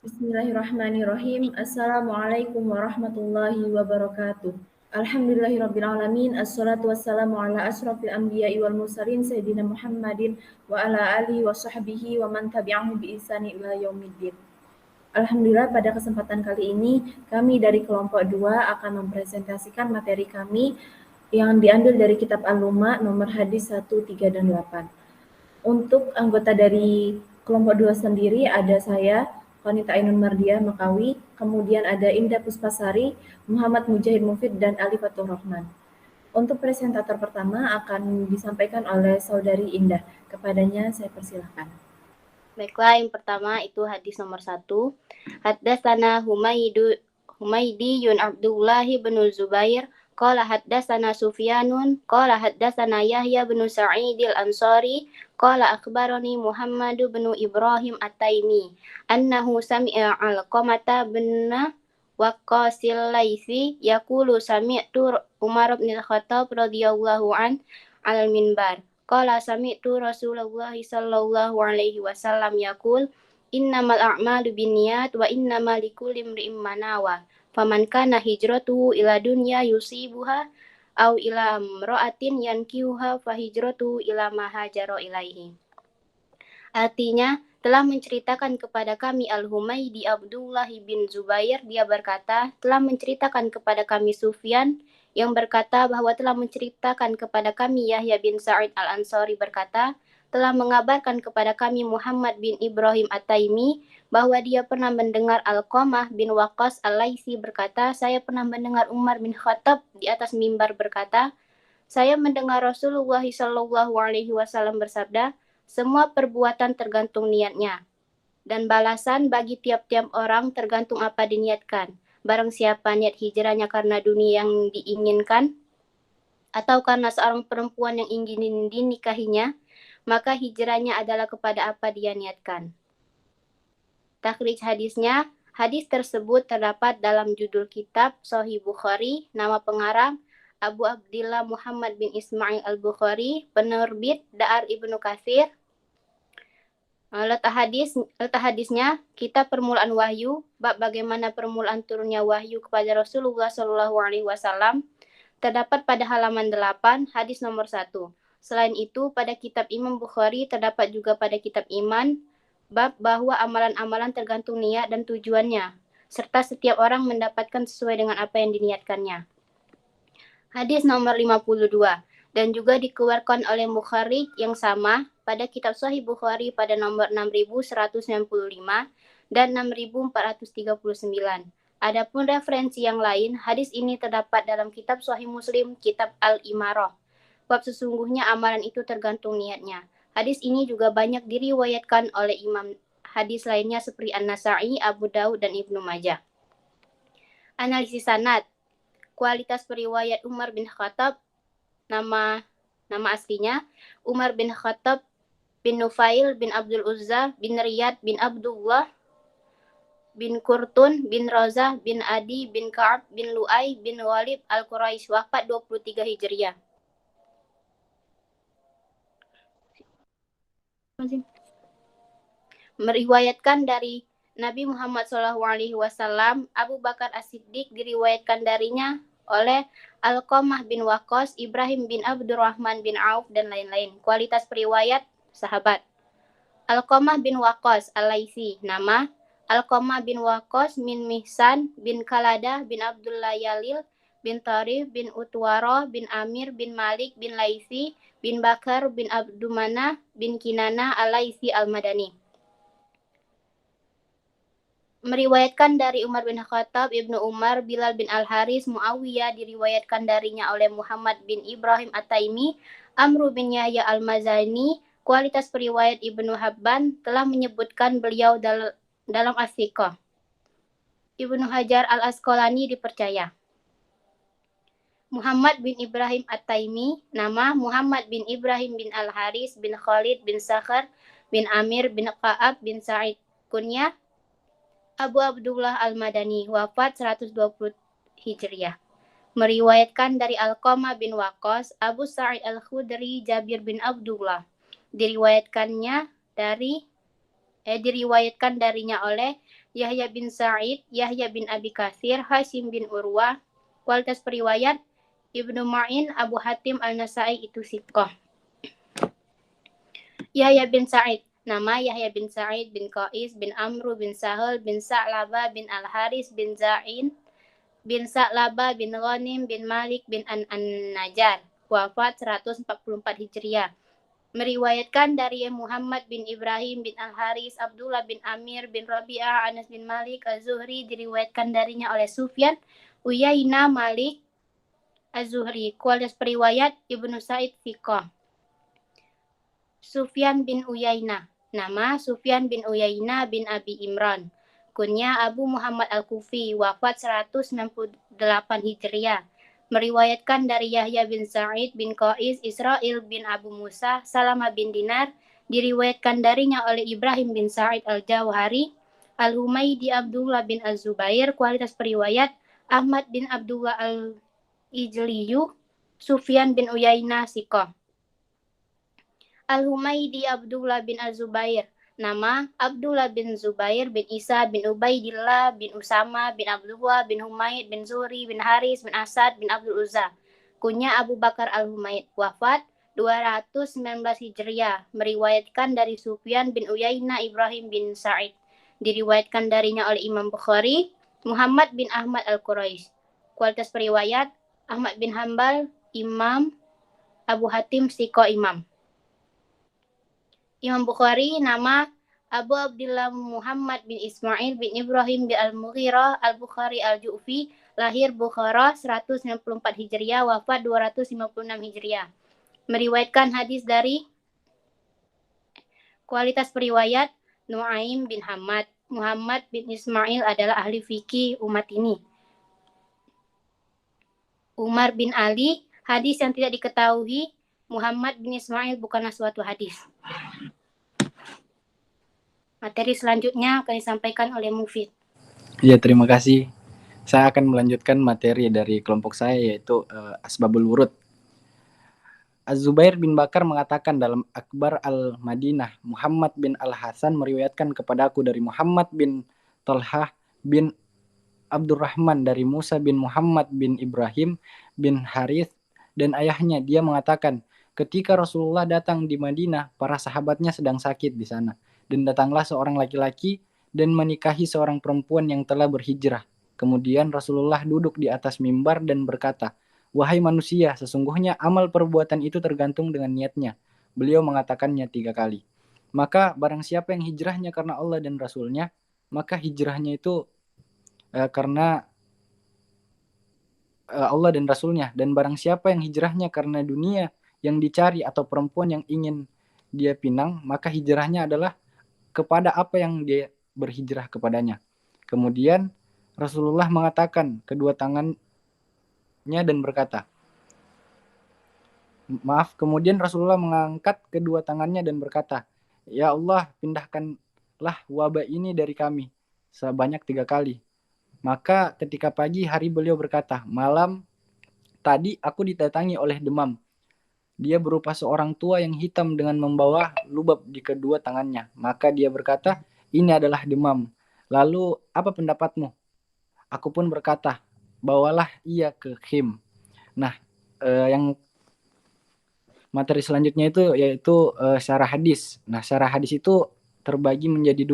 Bismillahirrahmanirrahim. Assalamualaikum warahmatullahi wabarakatuh. Alhamdulillahirrabbilalamin. Assalatu wassalamu ala asrafil anbiya'i wal mursalin Sayyidina Muhammadin wa ala alihi wa sahbihi wa man tabi'ahu bi ihsani ila yaumiddin. Alhamdulillah, pada kesempatan kali ini kami dari kelompok 2 akan mempresentasikan materi kami yang diambil dari kitab Al-Luma nomor hadis 1, 3, dan 8. Untuk anggota dari kelompok 2 sendiri ada saya, Qanita Ainun Mardiah Makawi, kemudian ada Indah Puspasari, Muhammad Mujahid Mufid, dan Ali Fatur Rahman. Untuk presentator pertama akan disampaikan oleh Saudari Indah. Kepadanya saya persilahkan. Baiklah, yang pertama itu hadis nomor 1. Haddatsana Humaydi yun Abdullah bin Zubair qala haddatsana Sufyanun qala haddatsana Yahya bin Sa'id al-Ansari qala akhbarani Muhammad bin Ibrahim at-Taimi annahu sami'a Alqamah bin Waqqasil Laitsi yaqulu sami'tu Umar bin Khattab radhiyallahu an al-minbar qala sami'tu Rasulullah sallallahu alaihi wasallam yaqul innamal a'malu binniyat wa innamal likulli imri'in ma nawa faman kana hijratuhu ila dunya yusibuha aw ila imra'atin yankihuha fa hijratuhu ila ma hajara ilaihi. Artinya, telah menceritakan kepada kami Al-Humaydi Abdullah bin Zubair, dia berkata, telah menceritakan kepada kami Sufyan, yang berkata bahwa telah menceritakan kepada kami Yahya bin Sa'id al-Ansari berkata, telah mengabarkan kepada kami Muhammad bin Ibrahim at-Taimi, bahwa dia pernah mendengar Alqamah bin Waqqas al-Laitsi berkata, saya pernah mendengar Umar bin Khattab di atas mimbar berkata, saya mendengar Rasulullah sallallahu alaihi wasallam bersabda, semua perbuatan tergantung niatnya, dan balasan bagi tiap-tiap orang tergantung apa diniatkan. Barang siapa niat hijrahnya karena dunia yang diinginkan, atau karena seorang perempuan yang ingin dinikahinya, maka hijrahnya adalah kepada apa dia niatkan. Takhrij hadisnya, hadis tersebut terdapat dalam judul kitab Sahih Bukhari, nama pengarang Abu Abdillah Muhammad bin Ismail al-Bukhari, penerbit Da'ar Ibnu Katsir. Letak hadisnya, kitab permulaan wahyu, bab bagaimana permulaan turunnya wahyu kepada Rasulullah Shallallahu Alaihi Wasallam, terdapat pada halaman 8, hadis nomor 1. Selain itu, pada kitab Imam Bukhari terdapat juga pada kitab Iman, bab bahwa amalan-amalan tergantung niat dan tujuannya, serta setiap orang mendapatkan sesuai dengan apa yang diniatkannya. Hadis nomor 52, dan juga dikeluarkan oleh Bukhari yang sama pada kitab Sahih Bukhari pada nomor 6195 dan 6439. Adapun referensi yang lain, hadis ini terdapat dalam kitab Sahih Muslim, kitab Al-Imarah. Bab sesungguhnya amalan itu tergantung niatnya. Hadis ini juga banyak diriwayatkan oleh imam hadis lainnya seperti An-Nasa'i, Abu Daud, dan Ibnu Majah. Analisis sanad. Kualitas periwayat Umar bin Khattab, nama aslinya Umar bin Khattab bin Nufail bin Abdul Uzza bin Riyad bin Abdullah bin Kurtun bin Razah bin Adi bin Ka'ab bin Lu'ay bin Walid al-Quraisy, wafat 23 Hijriah. Meriwayatkan dari Nabi Muhammad SAW, Abu Bakar As-Siddiq diriwayatkan darinya oleh Alqamah bin Waqqas, Ibrahim bin Abdurrahman bin Auf, dan lain-lain. Kualitas periwayat sahabat. Alqamah bin Waqqas al-Laitsi, nama Alqamah bin Waqqas bin Mihsan bin Kaladah bin Abdullah Yalil bin Tarif bin Utwara bin Amir bin Malik bin Laitsi bin Bakar bin Abdumana bin Kinana al-Laitsi al-Madani. Meriwayatkan dari Umar bin Khattab, Ibnu Umar, Bilal bin Al-Haris, Muawiyah, diriwayatkan darinya oleh Muhammad bin Ibrahim at-Taimi, Amru bin Yahya al-Mazani. Kualitas periwayat Ibnu Habban telah menyebutkan beliau dalam As-Siqah. Ibnu Hajar al-Asqalani dipercaya. Muhammad bin Ibrahim at-Taimi, nama Muhammad bin Ibrahim bin Al-Haris bin Khalid bin Sakhar bin Amir bin Ka'ab bin Sa'id, kunyah Abu Abdullah al-Madani, wafat 120 Hijriah. Meriwayatkan dari Alqamah bin Waqqas, Abu Sa'id al-Khudri, Jabir bin Abdullah. Diriwayatkannya diriwayatkan darinya oleh Yahya bin Sa'id, Yahya bin Abi Katsir, Hasyim bin Urwah. Kualitas periwayat Ibnu Ma'in, Abu Hatim Al-Nasai itu siqah. Yahya bin Sa'id. Nama Yahya bin Sa'id bin Qais bin Amru bin Sahal bin Sa'labah bin Al-Haris bin Za'in bin Sa'labah bin Ghanim bin Malik bin An-Najjar. Wafat 144 Hijriah. Meriwayatkan dari Muhammad bin Ibrahim bin Al-Haris, Abdullah bin Amir bin Rabi'ah, Anas bin Malik, Az-Zuhri. Diriwayatkan darinya oleh Sufyan, Uyainah, Malik, Az-Zuhri. Kualitas periwayat Ibnu Sa'id thiqah. Sufyan bin Uyainah. Nama Sufyan bin Uyainah bin Abi Imran. Kunya Abu Muhammad Al-Kufi. Wafat 198 Hijriah. Meriwayatkan dari Yahya bin Sa'id bin Qais, Israel bin Abu Musa, Salamah bin Dinar. Diriwayatkan darinya oleh Ibrahim bin Sa'id Al-Jauhari, Al-Humaydi Abdullah bin Az-Zubair. Kualitas periwayat Ahmad bin Abdullah Al-Ijliyu, Sufyan bin Uyainah siqah. Al-Humaydi Abdullah bin Az-Zubair. Nama Abdullah bin Zubair bin Isa bin Ubaidillah bin Usama bin Abdullah bin Humaid bin Zuhri bin Haris bin Asad bin Abdul Uzza. Kunya Abu Bakar Al-Humaid. Wafat 219 Hijriah. Meriwayatkan dari Sufyan bin Uyainah Ibrahim bin Sa'id. Diriwayatkan darinya oleh Imam Bukhari, Muhammad bin Ahmad Al-Quraish. Kualitas periwayat Ahmad bin Hanbal, Imam, Abu Hatim siqah Imam. Imam Bukhari. Nama Abu Abdullah Muhammad bin Ismail bin Ibrahim bin Al-Mughirah Al-Bukhari Al-Ju'fi. Lahir Bukhara 194 Hijriah. Wafat 256 Hijriah. Meriwayatkan hadis dari kualitas periwayat Nu'aim bin Hamad. Muhammad bin Ismail adalah ahli fikih umat ini. Umar bin Ali. Hadis yang tidak diketahui Muhammad bin Ismail bukanlah suatu hadis. Materi selanjutnya akan disampaikan oleh Mufid. Ya, terima kasih. Saya akan melanjutkan materi dari kelompok saya, yaitu Asbabul Wurud. Az-Zubair bin Bakar mengatakan dalam Akbar Al-Madinah, Muhammad bin Al-Hasan meriwayatkan kepadaku dari Muhammad bin Talhah bin Abdurrahman dari Musa bin Muhammad bin Ibrahim bin Harith dan ayahnya. Dia mengatakan, ketika Rasulullah datang di Madinah, para sahabatnya sedang sakit di sana. Dan datanglah seorang laki-laki dan menikahi seorang perempuan yang telah berhijrah. Kemudian Rasulullah duduk di atas mimbar dan berkata, wahai manusia, sesungguhnya amal perbuatan itu tergantung dengan niatnya. Beliau mengatakannya 3 kali. Maka barang siapa yang hijrahnya karena Allah dan Rasulnya, maka hijrahnya itu karena Allah dan Rasulnya. Dan barang siapa yang hijrahnya karena dunia yang dicari atau perempuan yang ingin dia pinang, maka hijrahnya adalah kepada apa yang dia berhijrah kepadanya. Kemudian Rasulullah mengatakan kedua tangannya dan berkata, kemudian Rasulullah mengangkat kedua tangannya dan berkata, ya Allah, pindahkanlah wabah ini dari kami sebanyak 3 kali. Maka ketika pagi hari beliau berkata, malam tadi aku didatangi oleh demam. Dia berupa seorang tua yang hitam dengan membawa lubab di kedua tangannya. Maka dia berkata, ini adalah demam. Lalu apa pendapatmu? Aku pun berkata, bawalah ia ke Khim. Nah, yang materi selanjutnya itu yaitu syarah hadis. Nah, syarah hadis itu terbagi menjadi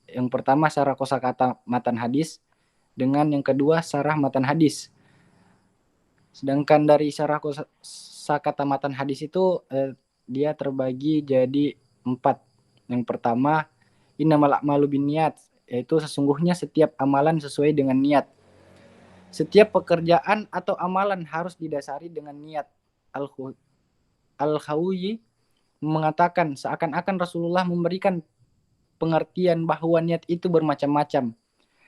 2. Yang pertama syarah kosakata matan hadis dengan yang kedua syarah matan hadis. Sedangkan dari syarah kosakata matan hadis itu dia terbagi jadi 4. Yang pertama, innamal a'malu binniyat, yaitu sesungguhnya setiap amalan sesuai dengan niat. Setiap pekerjaan atau amalan harus didasari dengan niat. Al-Khawiyi mengatakan seakan-akan Rasulullah memberikan pengertian bahwa niat itu bermacam-macam.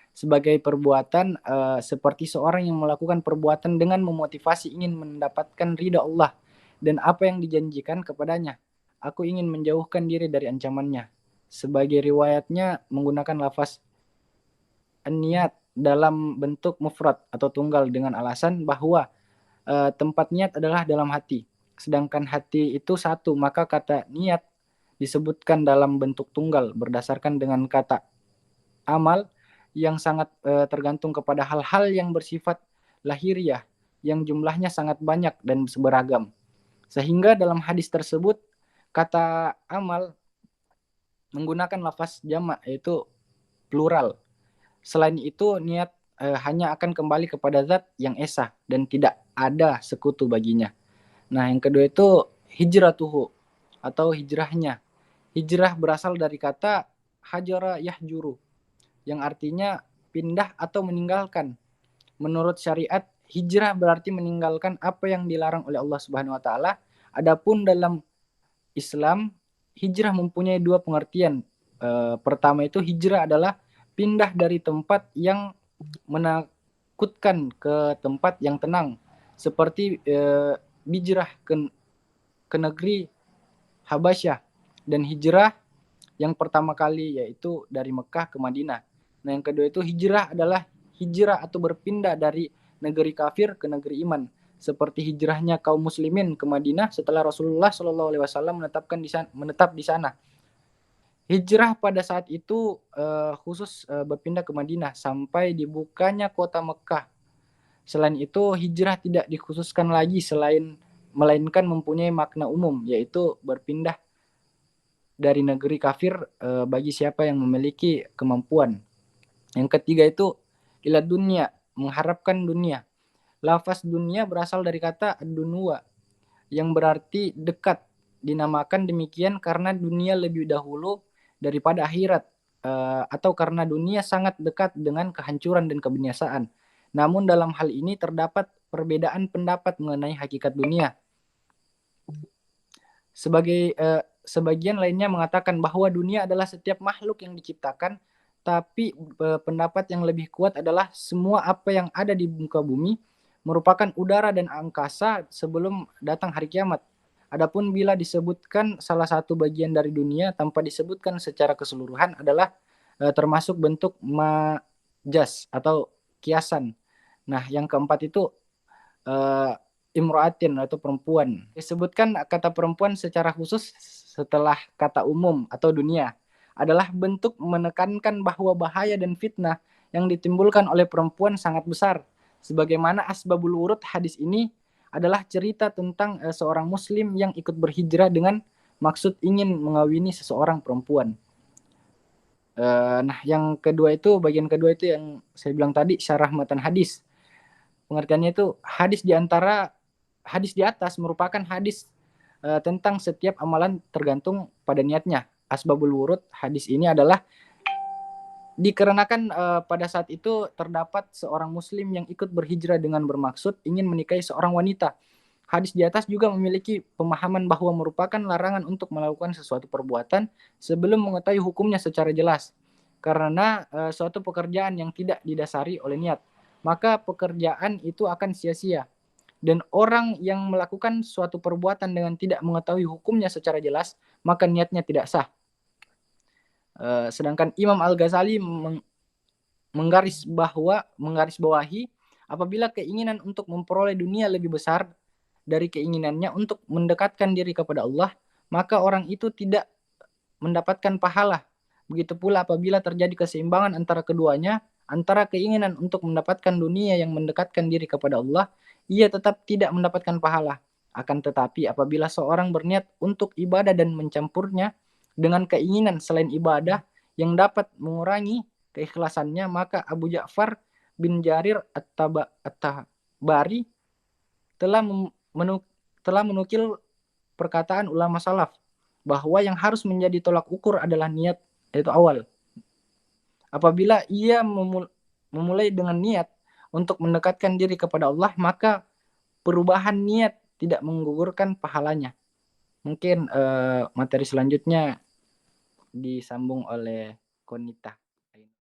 Sebagai perbuatan seperti seorang yang melakukan perbuatan dengan memotivasi ingin mendapatkan ridha Allah dan apa yang dijanjikan kepadanya. Aku ingin menjauhkan diri dari ancamannya. Sebagai riwayatnya menggunakan lafaz niat dalam bentuk mufrad atau tunggal dengan alasan bahwa tempat niat adalah dalam hati. Sedangkan hati itu satu, maka kata niat disebutkan dalam bentuk tunggal berdasarkan dengan kata amal yang sangat tergantung kepada hal-hal yang bersifat lahiriah yang jumlahnya sangat banyak dan beragam. Sehingga dalam hadis tersebut kata amal menggunakan lafaz jamak yaitu plural. Selain itu niat hanya akan kembali kepada zat yang esa dan tidak ada sekutu baginya. Nah, yang kedua itu hijratuhu atau hijrahnya. Hijrah berasal dari kata hajara yahjuru yang artinya pindah atau meninggalkan. Menurut syariat, hijrah berarti meninggalkan apa yang dilarang oleh Allah Subhanahu wa taala. Adapun dalam Islam, hijrah mempunyai dua pengertian. Pertama itu hijrah adalah pindah dari tempat yang menakutkan ke tempat yang tenang, seperti hijrah ke negeri Habasyah, dan hijrah yang pertama kali yaitu dari Mekah ke Madinah. Nah, yang kedua itu hijrah adalah hijrah atau berpindah dari negeri kafir ke negeri iman, seperti hijrahnya kaum muslimin ke Madinah setelah Rasulullah SAW menetap di sana. Hijrah pada saat itu khusus berpindah ke Madinah sampai dibukanya kota Mekah. Selain itu, hijrah tidak dikhususkan lagi melainkan mempunyai makna umum, yaitu berpindah dari negeri kafir bagi siapa yang memiliki kemampuan. Yang ketiga itu ila dunia, mengharapkan dunia. Lafaz dunia berasal dari kata dunua yang berarti dekat. Dinamakan demikian karena dunia lebih dahulu daripada akhirat, atau karena dunia sangat dekat dengan kehancuran dan kebinasaan. Namun dalam hal ini terdapat perbedaan pendapat mengenai hakikat dunia. Sebagian lainnya mengatakan bahwa dunia adalah setiap makhluk yang diciptakan, tapi pendapat yang lebih kuat adalah semua apa yang ada di muka bumi merupakan udara dan angkasa sebelum datang hari kiamat. Adapun bila disebutkan salah satu bagian dari dunia tanpa disebutkan secara keseluruhan adalah termasuk bentuk majas atau kiasan. Nah, yang keempat itu imra'atin atau perempuan. Disebutkan kata perempuan secara khusus setelah kata umum atau dunia adalah bentuk menekankan bahwa bahaya dan fitnah yang ditimbulkan oleh perempuan sangat besar. Sebagaimana asbabul wurud hadis ini adalah cerita tentang seorang muslim yang ikut berhijrah dengan maksud ingin mengawini seseorang perempuan. Nah, yang kedua itu, bagian kedua itu yang saya bilang tadi, syarah matan hadis. Pengertiannya itu hadis di atas merupakan hadis tentang setiap amalan tergantung pada niatnya. Asbabul wurud hadis ini adalah dikarenakan pada saat itu terdapat seorang muslim yang ikut berhijrah dengan bermaksud ingin menikahi seorang wanita. Hadis di atas juga memiliki pemahaman bahwa merupakan larangan untuk melakukan sesuatu perbuatan sebelum mengetahui hukumnya secara jelas. Karena suatu pekerjaan yang tidak didasari oleh niat, maka pekerjaan itu akan sia-sia. Dan orang yang melakukan suatu perbuatan dengan tidak mengetahui hukumnya secara jelas, maka niatnya tidak sah. Sedangkan Imam Al-Ghazali menggarisbawahi apabila keinginan untuk memperoleh dunia lebih besar dari keinginannya untuk mendekatkan diri kepada Allah, maka orang itu tidak mendapatkan pahala. Begitu pula apabila terjadi keseimbangan antara keduanya, antara keinginan untuk mendapatkan dunia yang mendekatkan diri kepada Allah, ia tetap tidak mendapatkan pahala. Akan tetapi apabila seorang berniat untuk ibadah dan mencampurnya dengan keinginan selain ibadah yang dapat mengurangi keikhlasannya, maka Abu Ja'far bin Jarir At-Tabari telah menukil perkataan ulama salaf bahwa yang harus menjadi tolak ukur adalah niat, yaitu awal. Apabila ia memulai dengan niat untuk mendekatkan diri kepada Allah, maka perubahan niat tidak menggugurkan pahalanya. Mungkin materi selanjutnya disambung oleh Konita.